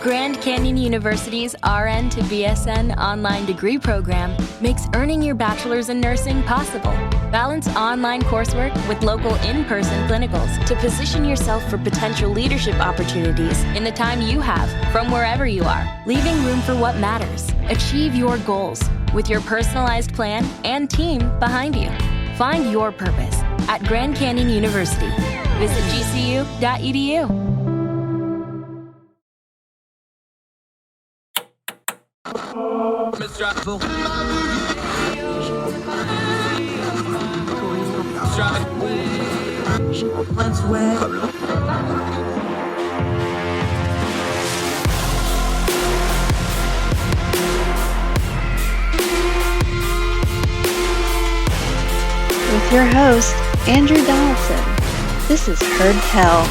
Grand Canyon University's RN to BSN online degree program makes earning your bachelor's in nursing possible. Balance online coursework with local in-person clinicals to position yourself for potential leadership opportunities in the time you have from wherever you are, leaving room for what matters. Achieve your goals with your personalized plan and team behind you. Find your purpose at Grand Canyon University. Visit gcu.edu. With your host, Andrew Donaldson. This is Heard Tell.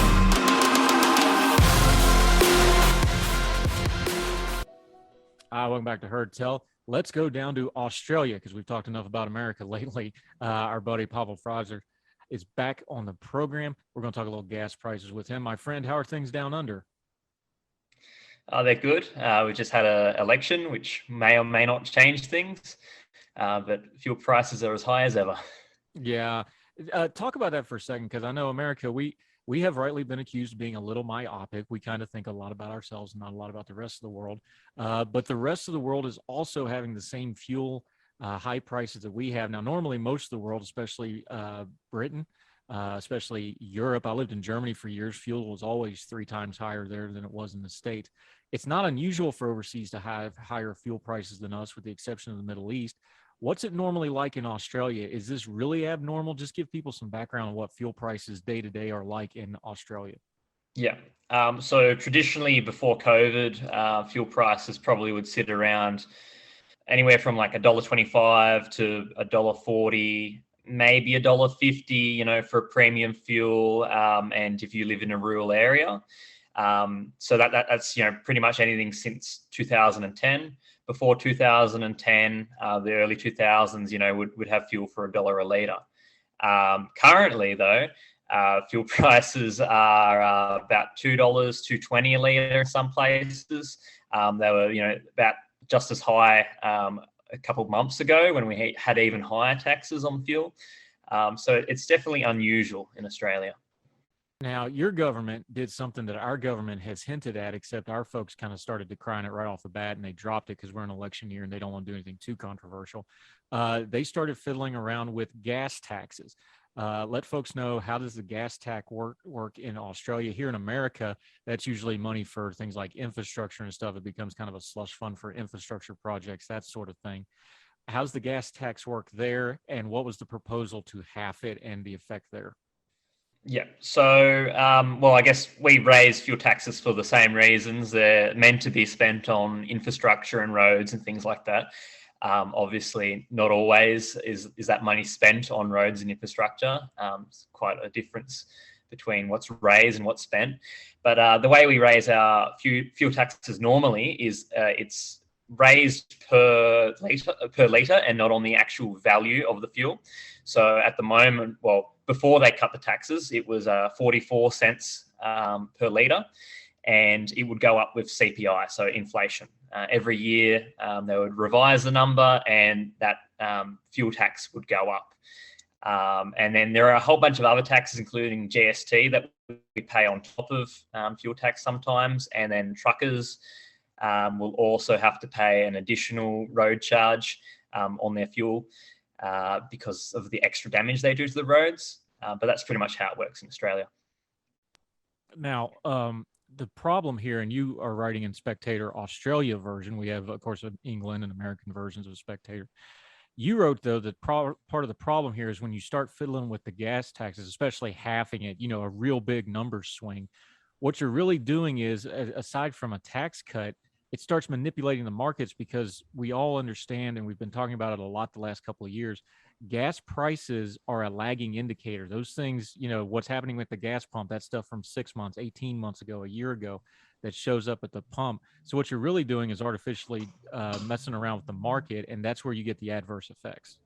Welcome back to Heard Tell. Let's go down to Australia because we've talked enough about America lately. Our buddy Pavel Pfitzner is back on the program. We're going to talk a little gas prices with him. My friend, how are things down under? They're good. We just had an election, which may or may not change things, but fuel prices are as high as ever. Yeah. Talk about that for a second, because I know America, we have rightly been accused of being a little myopic. We kind of think a lot about ourselves and not a lot about the rest of the world. But the rest of the world is also having the same fuel high prices that we have. Now, normally most of the world, especially Britain, especially Europe, I lived in Germany for years. Fuel was always 3 times higher there than it was in the States. It's not unusual for overseas to have higher fuel prices than us, with the exception of the Middle East. What's it normally like in Australia? Is this really abnormal? Just give people some background on what fuel prices day to day are like in Australia. Yeah. So traditionally before COVID, fuel prices probably would sit around anywhere from like $1.25 to $1.40, maybe $1.50, for premium fuel. And if you live in a rural area, so that's pretty much anything since 2010. Before 2010, the early 2000s, would have fuel for $1 a litre. Currently, though, fuel prices are about $2, $2.20 a litre in some places. They were, about just as high a couple of months ago when we had even higher taxes on fuel. So it's definitely unusual in Australia. Now, your government did something that our government has hinted at, except our folks kind of started decrying it right off the bat, and they dropped it because we're in an election year and they don't want to do anything too controversial. They started fiddling around with gas taxes. Let folks know, how does the gas tax work in Australia? Here in America, that's usually money for things like infrastructure and stuff. It becomes kind of a slush fund for infrastructure projects, that sort of thing. How's the gas tax work there, and what was the proposal to half it and the effect there? Yeah. So, I guess we raise fuel taxes for the same reasons. They're meant to be spent on infrastructure and roads and things like that. Obviously, not always is that money spent on roads and infrastructure. It's quite a difference between what's raised and what's spent. But the way we raise our fuel taxes normally is it's raised per litre and not on the actual value of the fuel. So at the moment, before they cut the taxes, it was 44 cents per litre, and it would go up with CPI, so inflation. Every year they would revise the number, and that fuel tax would go up. And then there are a whole bunch of other taxes, including GST, that we pay on top of fuel tax sometimes, and then truckers will also have to pay an additional road charge on their fuel because of the extra damage they do to the roads. But that's pretty much how it works in Australia. Now, the problem here, and you are writing in Spectator Australia version. We have, of course, an England and American versions of Spectator. You wrote, though, that part of the problem here is when you start fiddling with the gas taxes, especially halving it, a real big numbers swing. What you're really doing is, aside from a tax cut, it starts manipulating the markets, because we all understand, and we've been talking about it a lot the last couple of years, gas prices are a lagging indicator. Those things, what's happening with the gas pump, that stuff from 6 months, 18 months ago, a year ago, that shows up at the pump. So what you're really doing is artificially messing around with the market, and that's where you get the adverse effects.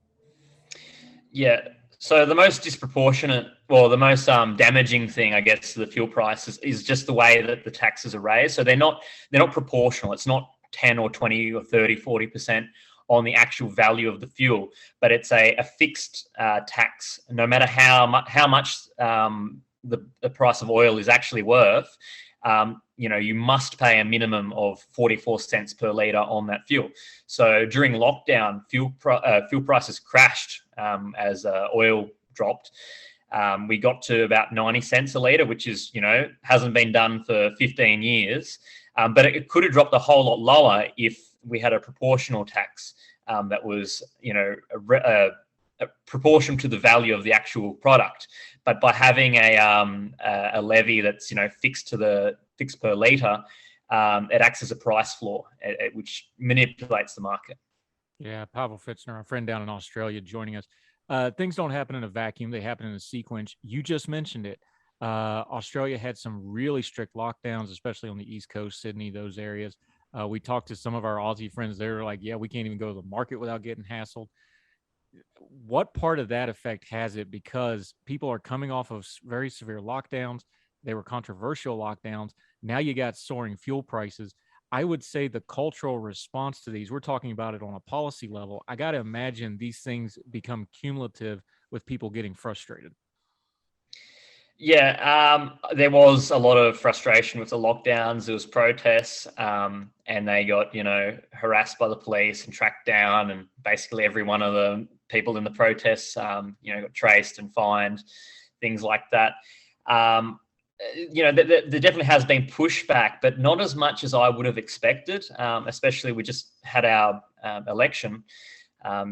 Yeah. So the most disproportionate, or the most damaging thing, I guess, to the fuel prices is just the way that the taxes are raised. So they're not proportional. It's not 10 or 20 or 30, 40% on the actual value of the fuel, but it's a fixed tax. No matter how much the price of oil is actually worth, you must pay a minimum of 44 cents per litre on that fuel. So during lockdown, fuel prices crashed as oil dropped. We got to about 90 cents a litre, which is, hasn't been done for 15 years. But it could have dropped a whole lot lower if we had a proportional tax that was, a proportion to the value of the actual product. But by having a levy that's fixed per litre, it acts as a price floor, which manipulates the market. Yeah, Pavel Pfitzner, our friend down in Australia, joining us. Things don't happen in a vacuum; they happen in a sequence. You just mentioned it. Australia had some really strict lockdowns, especially on the East Coast, Sydney, those areas. We talked to some of our Aussie friends. They were like, "Yeah, we can't even go to the market without getting hassled." What part of that effect has it? Because people are coming off of very severe lockdowns. They were controversial lockdowns. Now you got soaring fuel prices. I would say the cultural response to these, we're talking about it on a policy level. I got to imagine these things become cumulative with people getting frustrated. Yeah, there was a lot of frustration with the lockdowns. There was protests, and they got, harassed by the police and tracked down, and basically every one of the people in the protests, got traced and fined, things like that. There definitely has been pushback, but not as much as I would have expected. Especially we just had our election.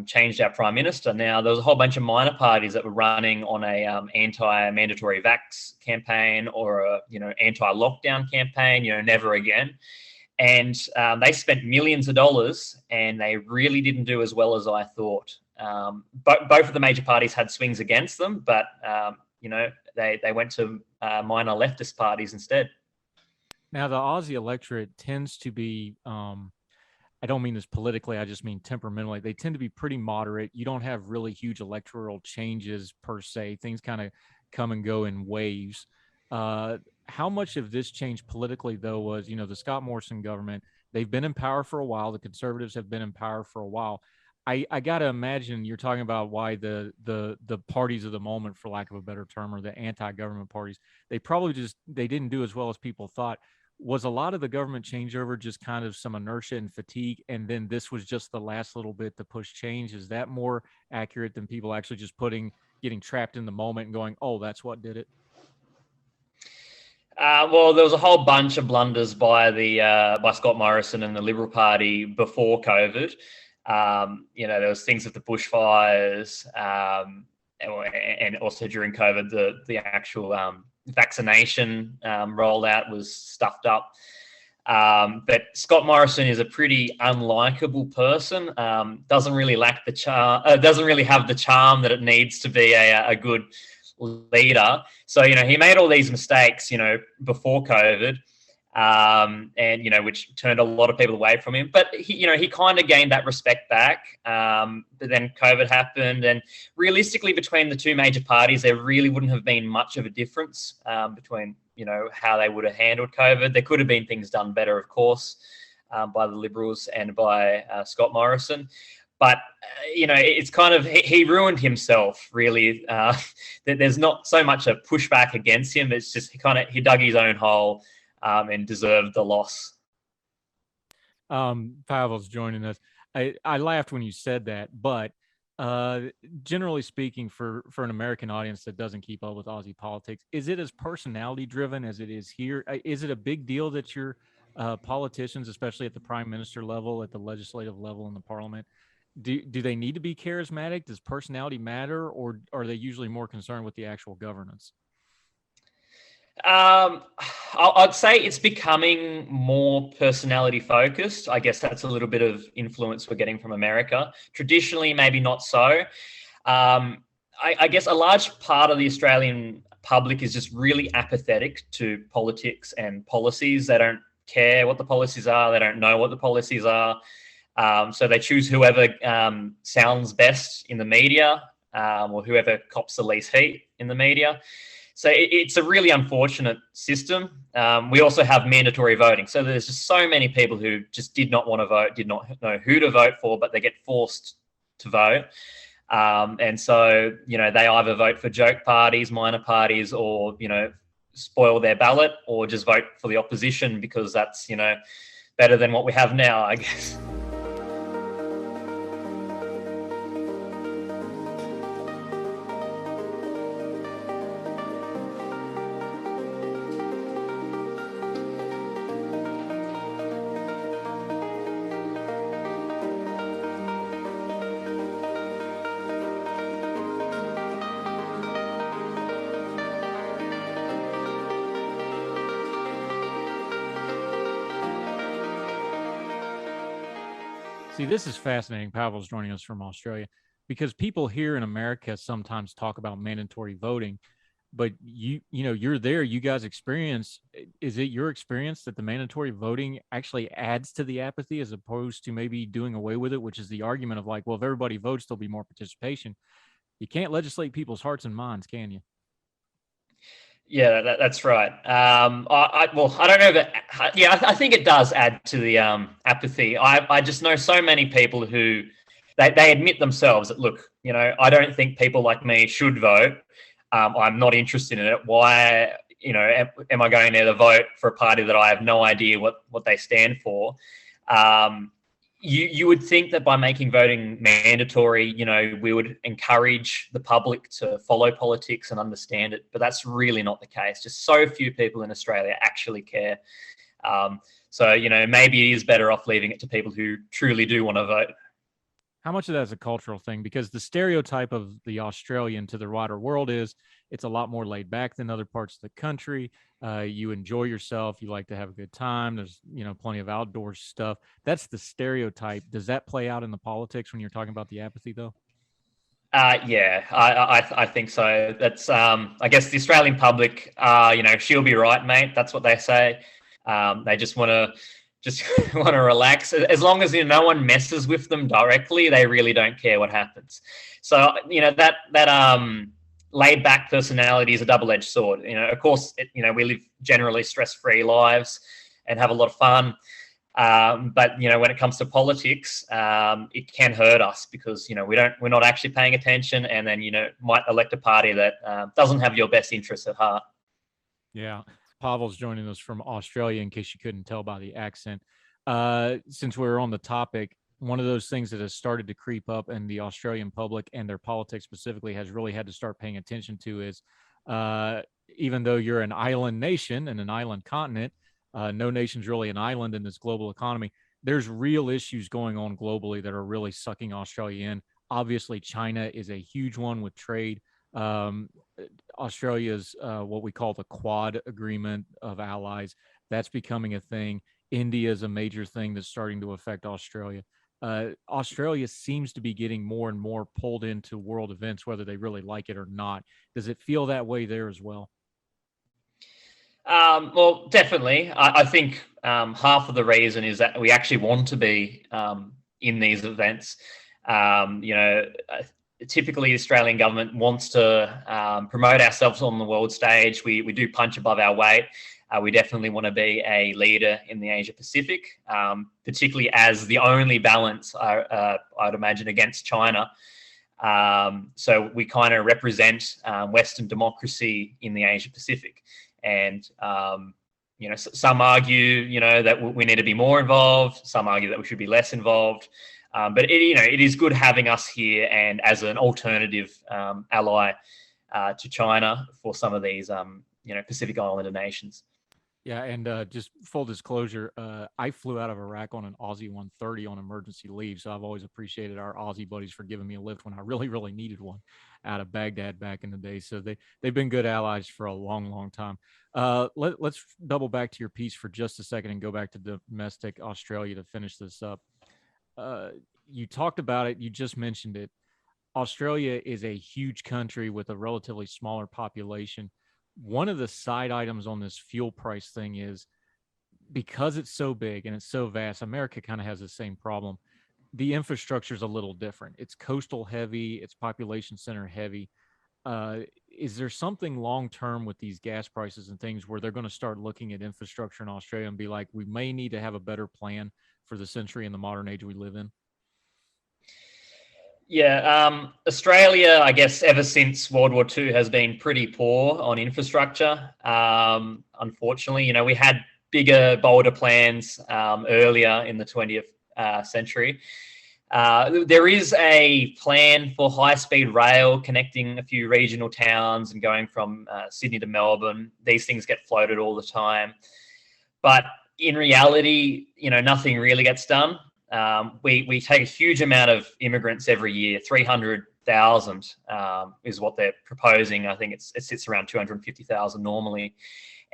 Changed our prime minister. Now there was a whole bunch of minor parties that were running on a anti-mandatory vax campaign or a anti-lockdown campaign. Never again, and they spent millions of dollars, and they really didn't do as well as I thought. But both of the major parties had swings against them, but they went to minor leftist parties instead. Now the Aussie electorate tends to be. I don't mean this politically, I just mean temperamentally. They tend to be pretty moderate. You don't have really huge electoral changes per se. Things kind of come and go in waves. How much of this change politically, though, was, the Scott Morrison government? They've been in power for a while. The Conservatives have been in power for a while. I got to imagine you're talking about why the parties of the moment, for lack of a better term, or the anti-government parties, they didn't do as well as people thought. Was a lot of the government changeover just kind of some inertia and fatigue, and then this was just the last little bit to push change? Is that more accurate than people actually just getting trapped in the moment and going, "Oh, that's what did it"? Well, there was a whole bunch of blunders by Scott Morrison and the Liberal Party before COVID. There was things with the bushfires, and also during COVID, the actual vaccination rollout was stuffed up. But Scott Morrison is a pretty unlikable person. Doesn't really lack the charm. Doesn't really have the charm that it needs to be a good leader. So he made all these mistakes, before COVID, and which turned a lot of people away from him. But he kind of gained that respect back. But then COVID happened, and realistically, between the two major parties, there really wouldn't have been much of a difference between how they would have handled COVID. There could have been things done better, of course, by the Liberals and by Scott Morrison. But it's kind of he ruined himself, really. There's not so much a pushback against him. It's just he dug his own hole. And deserved the loss. Pavel's joining us. I laughed when you said that, but generally speaking, for an American audience that doesn't keep up with Aussie politics, is it as personality driven as it is here? Is it a big deal that your politicians, especially at the prime minister level, at the legislative level in the parliament, do they need to be charismatic? Does personality matter, or are they usually more concerned with the actual governance? I'd say it's becoming more personality focused. I guess that's a little bit of influence we're getting from America. Traditionally, maybe not so. I guess a large part of the Australian public is just really apathetic to politics and policies. They don't care what the policies are. They don't know what the policies are. So they choose whoever sounds best in the media. or whoever cops the least heat in the media. So it's a really unfortunate system. We also have mandatory voting. So there's just so many people who just did not want to vote, did not know who to vote for, but they get forced to vote. And so, they either vote for joke parties, minor parties, or, spoil their ballot, or just vote for the opposition because that's, better than what we have now, I guess. See, this is fascinating. Pavel's joining us from Australia because people here in America sometimes talk about mandatory voting, but you're there, you guys experience, is it your experience that the mandatory voting actually adds to the apathy as opposed to maybe doing away with it, which is the argument of like, well, if everybody votes, there'll be more participation. You can't legislate people's hearts and minds, can you? Yeah, that's right. I don't know that. Yeah, I think it does add to the apathy. I just know so many people who they admit themselves that, look, I don't think people like me should vote. I'm not interested in it. Why, am I going there to vote for a party that I have no idea what they stand for? You would think that by making voting mandatory, we would encourage the public to follow politics and understand it, but that's really not the case. Just so few people in Australia actually care. So maybe it is better off leaving it to people who truly do want to vote. How much of that is a cultural thing? Because the stereotype of the Australian to the wider world is it's a lot more laid back than other parts of the country. You enjoy yourself. You like to have a good time. There's, plenty of outdoor stuff. That's the stereotype. Does that play out in the politics when you're talking about the apathy, though? Yeah, I think so. That's, I guess the Australian public, she'll be right, mate. That's what they say. They just want to relax. As long as no one messes with them directly, they really don't care what happens. So that laid back personality is a double-edged sword. Of course, we live generally stress-free lives and have a lot of fun. But when it comes to politics, it can hurt us because we're not actually paying attention, and then might elect a party that doesn't have your best interests at heart. Yeah. Pavel's joining us from Australia, in case you couldn't tell by the accent. Since we're on the topic, one of those things that has started to creep up in the Australian public and their politics specifically has really had to start paying attention to is even though you're an island nation and an island continent, no nation's really an island in this global economy. There's real issues going on globally that are really sucking Australia in. Obviously, China is a huge one with trade. Australia's what we call the Quad agreement of allies. That's becoming a thing. India is a major thing that's starting to affect Australia. Australia seems to be getting more and more pulled into world events, whether they really like it or not. Does it feel that way there as well? Well, definitely. I think half of the reason is that we actually want to be in these events. Typically, the Australian government wants to promote ourselves on the world stage. We do punch above our weight. We definitely want to be a leader in the Asia Pacific, particularly as the only balance, I'd imagine, against China. So we kind of represent Western democracy in the Asia Pacific. And, some argue, that we need to be more involved. Some argue that we should be less involved. But it is good having us here and as an alternative ally to China for some of these, Pacific Islander nations. Yeah, and just full disclosure, I flew out of Iraq on an Aussie 130 on emergency leave, so I've always appreciated our Aussie buddies for giving me a lift when I really, really needed one out of Baghdad back in the day. So they've been good allies for a long, long time. Let's double back to your piece for just a second and go back to domestic Australia to finish this up. You talked about it. You just mentioned it. Australia is a huge country with a relatively smaller population. One of the side items on this fuel price thing is because it's so big and it's so vast, America kind of has the same problem. the infrastructure is a little different. It's coastal heavy, it's population center heavy. Is there something long term with these gas prices and things where they're going to start looking at infrastructure in Australia and be like, we may need to have a better plan for the century and the modern age we live in? Yeah, Australia, I guess, ever since World War II has been pretty poor on infrastructure. Unfortunately, we had bigger, bolder plans earlier in the 20th century. There is a plan for high-speed rail connecting a few regional towns and going from Sydney to Melbourne. These things get floated all the time. But in reality, nothing really gets done. We take a huge amount of immigrants every year. 300,000 is what they're proposing. I think it sits around 250,000 normally.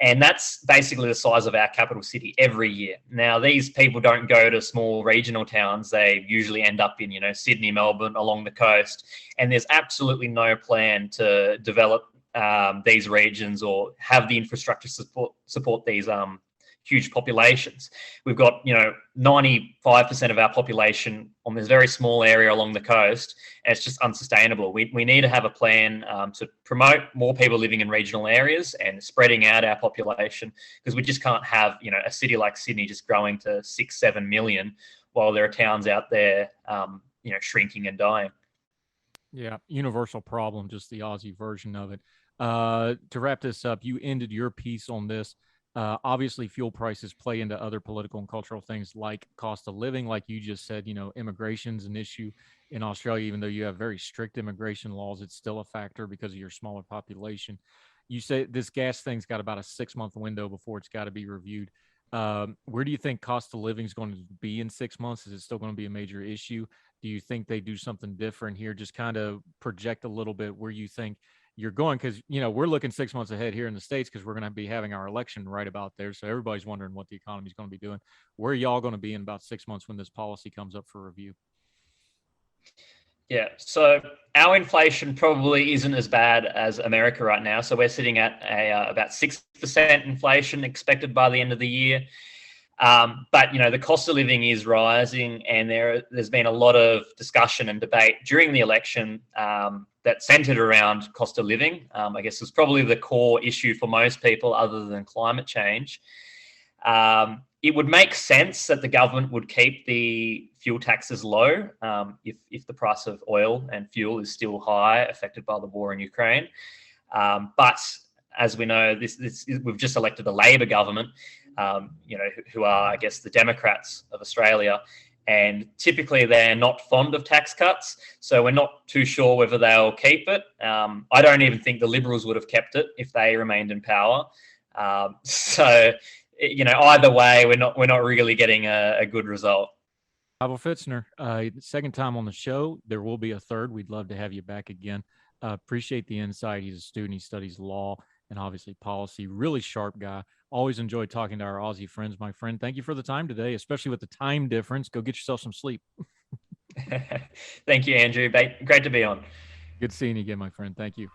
And that's basically the size of our capital city every year. Now, these people don't go to small regional towns. They usually end up in, Sydney, Melbourne, along the coast. And there's absolutely no plan to develop these regions or have the infrastructure support these huge populations. We've got 95% of our population on this very small area along the coast, and it's just unsustainable. We need to have a plan to promote more people living in regional areas and spreading out our population, because we just can't have a city like Sydney just growing to 6-7 million while there are towns out there shrinking and dying. Yeah, universal problem, just the Aussie version of it. To wrap this up, you ended your piece on this. Obviously, fuel prices play into other political and cultural things like cost of living. Like you just said, immigration's an issue in Australia. Even though you have very strict immigration laws, it's still a factor because of your smaller population. You say this gas thing's got about a 6-month window before it's got to be reviewed. Where do you think cost of living is going to be in 6 months? Is it still going to be a major issue? Do you think they do something different here? Just kind of project a little bit where you think you're going, because we're looking 6 months ahead here in the States because we're going to be having our election right about there. So everybody's wondering what the economy is going to be doing. Where are y'all going to be in about 6 months when this policy comes up for review? Yeah, so our inflation probably isn't as bad as America right now. So we're sitting at about 6% inflation expected by the end of the year. But the cost of living is rising, and there's been a lot of discussion and debate during the election that centered around cost of living. I guess was probably the core issue for most people, other than climate change. It would make sense that the government would keep the fuel taxes low if the price of oil and fuel is still high, affected by the war in Ukraine. But as we know, we've just elected a Labor government, who are, I guess, the Democrats of Australia. And typically they're not fond of tax cuts. So we're not too sure whether they'll keep it. I don't even think the Liberals would have kept it if they remained in power. So either way, we're not really getting a good result. Pavel Pfitzner, second time on the show. There will be a third. We'd love to have you back again. Appreciate the insight. He's a student. He studies law and obviously policy. Really sharp guy. Always enjoyed talking to our Aussie friends, my friend. Thank you for the time today, especially with the time difference. Go get yourself some sleep. Thank you, Andrew. Great to be on. Good seeing you again, my friend. Thank you.